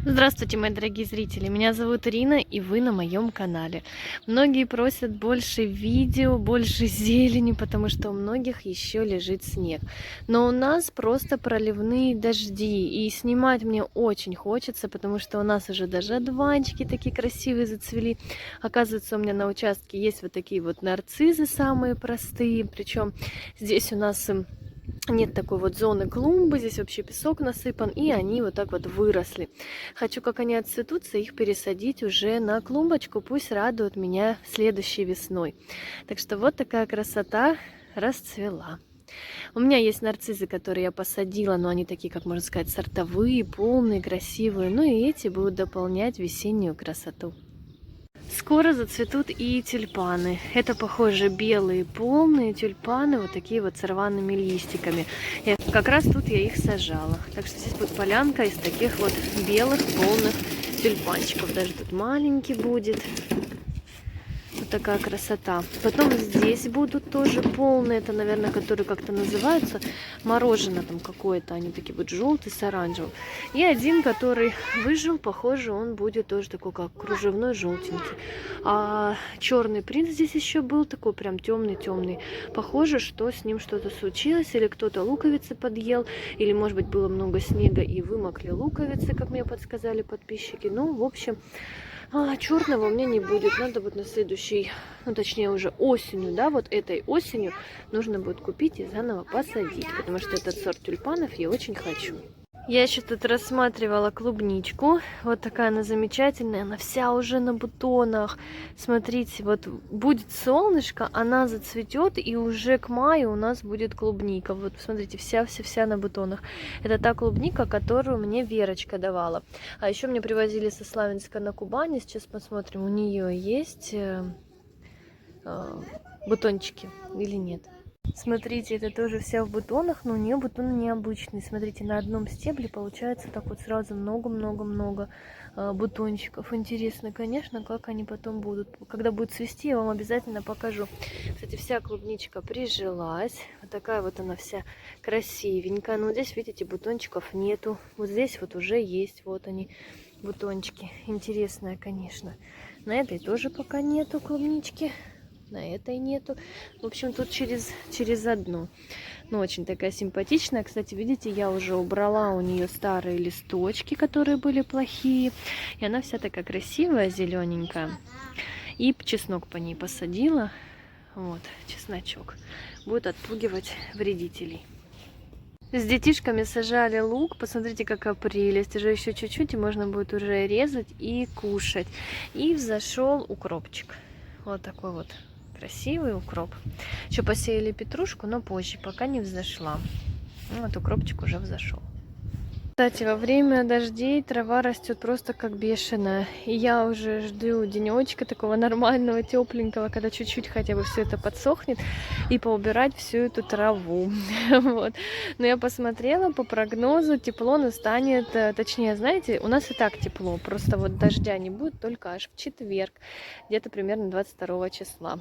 Здравствуйте, мои дорогие зрители! Меня зовут Ирина, и вы на моем канале. Многие просят больше видео, больше зелени, потому что у многих еще лежит снег. Но у нас просто проливные дожди, и снимать мне очень хочется, потому что у нас уже даже одуванчики такие красивые зацвели. Оказывается, у меня на участке есть вот такие вот нарцизы, самые простые, причем здесь у нас нет такой вот зоны клумбы, здесь вообще песок насыпан, и они вот так вот выросли. Хочу, как они отцветутся, их пересадить уже на клумбочку, пусть радуют меня следующей весной. Так что вот такая красота расцвела. У меня есть нарцизы, которые я посадила, но они такие, как можно сказать, сортовые, полные, красивые. Ну и эти будут дополнять весеннюю красоту. Скоро зацветут и тюльпаны. Это, похоже, белые полные тюльпаны, вот такие вот с рваными листиками. И как раз тут я их сажала. Так что здесь будет полянка из таких вот белых полных тюльпанчиков. Даже тут маленький будет. Вот такая красота. Потом здесь будут тоже полные, это, наверное, которые как-то называются, мороженое там какое-то, они такие вот желтые с оранжевым. И один, который выжил, похоже, он будет тоже такой, как кружевной, желтенький. А черный принц здесь еще был, такой прям темный-темный. Похоже, что с ним что-то случилось, или кто-то луковицы подъел, или, может быть, было много снега и вымокли луковицы, как мне подсказали подписчики. Ну, в общем... черного у меня не будет. Надо будет на следующий, ну точнее уже осенью, да, вот этой осенью нужно будет купить и заново посадить, потому что этот сорт тюльпанов я очень хочу. Я еще тут рассматривала клубничку. Вот такая она замечательная. Она вся уже на бутонах. Смотрите, вот будет солнышко, она зацветет, и уже к маю у нас будет клубника. Вот посмотрите, вся на бутонах. Это та клубника, которую мне Верочка давала. А еще мне привозили со Славянска на Кубани. Сейчас посмотрим, у нее есть бутончики или нет. Смотрите, это тоже вся в бутонах, но у нее бутоны необычные. Смотрите, на одном стебле получается так вот сразу много-много-много бутончиков. Интересно, конечно, как они потом будут. Когда будет цвести, я вам обязательно покажу. Кстати, вся клубничка прижилась. Вот такая вот она вся красивенькая. Но вот здесь, видите, бутончиков нету. Вот здесь вот уже есть, вот они, бутончики. Интересная, конечно. На этой тоже пока нету клубнички. На этой нету. В общем, тут через одну. Ну, очень такая симпатичная. Кстати, видите, я уже убрала у нее старые листочки, которые были плохие. И она вся такая красивая, зелененькая. И чеснок по ней посадила. Вот, чесночок. Будет отпугивать вредителей. С детишками сажали лук. Посмотрите, какая прелесть. Уже еще чуть-чуть, и можно будет уже резать и кушать. И взошел укропчик. Вот такой вот красивый укроп. Еще посеяли петрушку, но позже, пока не взошла. Вот укропчик уже взошел. Кстати, во время дождей трава растет просто как бешеная. И я уже жду денечка такого нормального, тепленького, когда чуть-чуть хотя бы все это подсохнет, и поубирать всю эту траву. Вот. Но я посмотрела по прогнозу, тепло настанет, точнее, знаете, у нас и так тепло, просто вот дождя не будет только аж в четверг, где-то примерно 22 числа.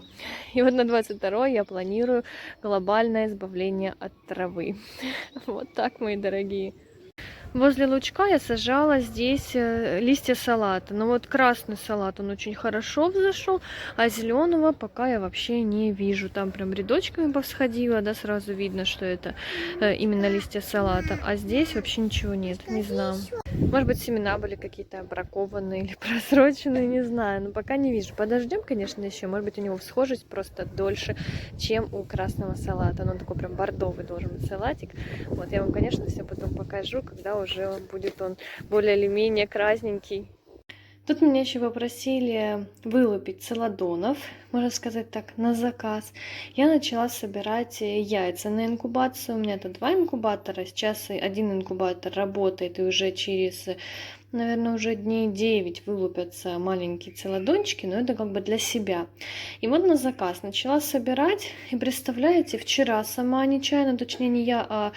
И вот на 22 я планирую глобальное избавление от травы. Вот так, мои дорогие. Возле лучка я сажала здесь листья салата. Но вот красный салат, он очень хорошо взошел, а зеленого пока я вообще не вижу. Там прям рядочками повсходило, да, сразу видно, что это именно листья салата. А здесь вообще ничего нет, не знаю. Может быть, семена были какие-то бракованные или просроченные, не знаю. Но пока не вижу. Подождем, конечно, еще. Может быть, у него всхожесть просто дольше, чем у красного салата. Он такой прям бордовый должен быть салатик. Вот, я вам, конечно, все потом покажу, когда уже будет он более или менее красненький. Тут меня еще попросили вылупить целодонов, можно сказать так, на заказ. Я начала собирать яйца на инкубацию. У меня это 2 инкубатора. Сейчас один инкубатор работает, и уже через, наверное, уже дней 9 вылупятся маленькие целодончики, но это как бы для себя. И вот на заказ начала собирать. И представляете, вчера сама нечаянно, точнее не я, а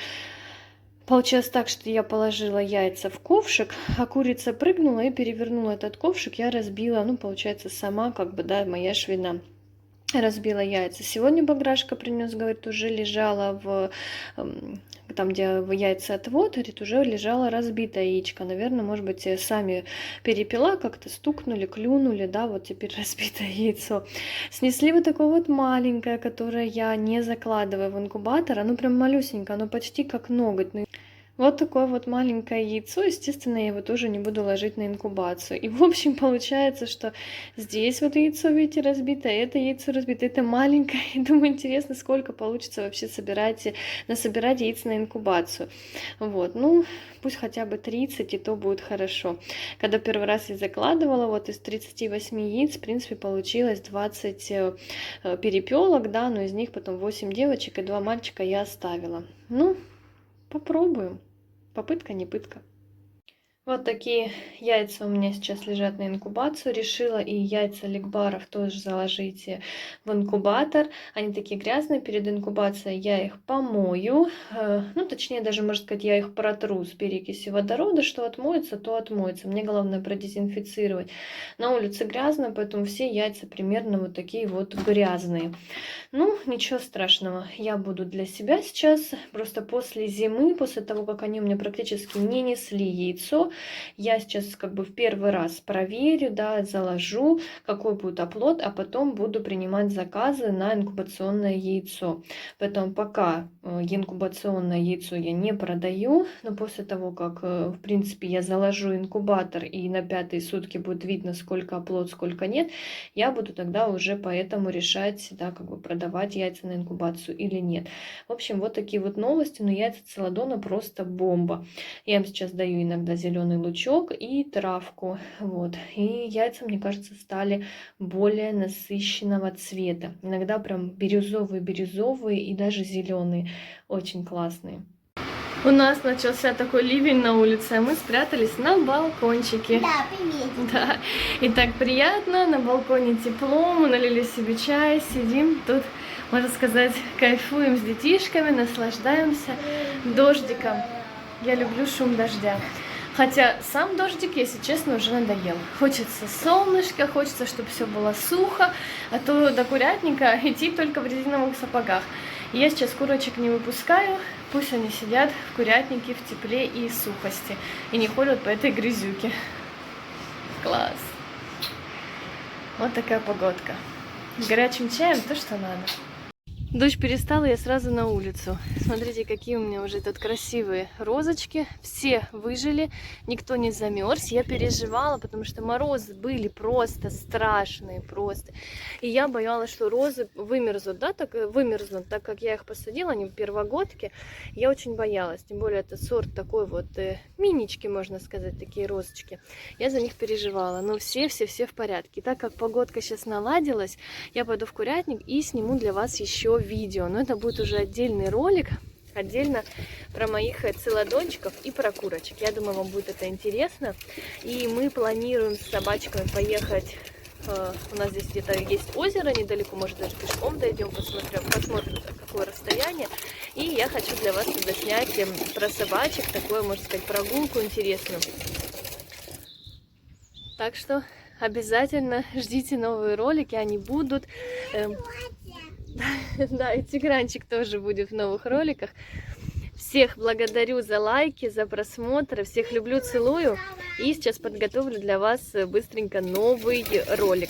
получилось так, что я положила яйца в ковшик, а курица прыгнула и перевернула этот ковшик. Я разбила, ну, получается, сама, как бы, да, моя ж вина. Разбила яйца. Сегодня Баграшка принес, говорит, уже лежала в там, где яйцеотвод, говорит, уже лежало разбитое яичко. Наверное, может быть, сами перепела, как-то стукнули, клюнули, да, вот теперь разбитое яйцо. Снесли вот такое вот маленькое, которое я не закладываю в инкубатор. Оно прям малюсенькое, оно почти как ноготь. Вот такое вот маленькое яйцо, естественно, я его тоже не буду ложить на инкубацию. И, в общем, получается, что здесь вот яйцо, видите, разбито, это яйцо разбито, это маленькое. И думаю, интересно, сколько получится вообще насобирать яиц на инкубацию. Вот, ну, пусть хотя бы 30, и то будет хорошо. Когда первый раз я закладывала, вот из 38 яиц, в принципе, получилось 20 перепелок, да, но из них потом 8 девочек и 2 мальчика я оставила. Ну, попробуем. Попытка не пытка. Вот такие яйца у меня сейчас лежат на инкубацию. Решила и яйца легбаров тоже заложить в инкубатор. Они такие грязные перед инкубацией. Я их помою. Ну, точнее, даже, можно сказать, я их протру с перекисью водорода. Что отмоется, то отмоется. Мне главное продезинфицировать. На улице грязно, поэтому все яйца примерно вот такие вот грязные. Ну, ничего страшного. Я буду для себя сейчас. Просто после зимы, после того, как они у меня практически не несли яйцо, я сейчас как бы в первый раз проверю, да, заложу, какой будет оплод, а потом буду принимать заказы на инкубационное яйцо. Поэтому пока инкубационное яйцо я не продаю, но после того, как, в принципе, я заложу инкубатор и на 5-е сутки будет видно, сколько оплод, сколько нет, я буду тогда уже поэтому решать, да, как бы продавать яйца на инкубацию или нет. В общем, вот такие вот новости, но яйца Целладона просто бомба. Я им сейчас даю иногда зеленый лучок и травку, вот, и яйца, мне кажется, стали более насыщенного цвета, иногда прям бирюзовые и даже зеленые, очень классные. У нас начался такой ливень на улице, а мы спрятались на балкончике. Да, привет. Да, и так приятно, на балконе тепло, мы налили себе чай, сидим тут, можно сказать, кайфуем с детишками, наслаждаемся дождиком. Я люблю шум дождя. Хотя сам дождик, если честно, уже надоел. Хочется солнышко, хочется, чтобы все было сухо, а то до курятника идти только в резиновых сапогах. И я сейчас курочек не выпускаю, пусть они сидят в курятнике в тепле и сухости, и не ходят по этой грязюке. Класс! Вот такая погодка. С горячим чаем то, что надо. Дождь перестала, я сразу на улицу. Смотрите, какие у меня уже тут красивые розочки. Все выжили, никто не замерз. Я переживала, потому что морозы были просто страшные, просто. И я боялась, что розы вымерзнут, да, так как я их посадила, они в первогодке. Я очень боялась, тем более это сорт такой вот, минички, можно сказать, такие розочки. Я за них переживала, но все в порядке. И так как погодка сейчас наладилась, я пойду в курятник и сниму для вас еще видео, но это будет уже отдельный ролик, отдельно про моих целладончиков и про курочек. Я думаю, вам будет это интересно. И мы планируем с собачками поехать. У нас здесь где-то есть озеро недалеко, может даже пешком дойдем, посмотрим, какое расстояние. И я хочу для вас заснять про собачек, такое, можно сказать, прогулку интересную. Так что обязательно ждите новые ролики, они будут. Да, и Тигранчик тоже будет в новых роликах. Всех благодарю за лайки, за просмотр. Всех люблю, целую. И сейчас подготовлю для вас быстренько новый ролик.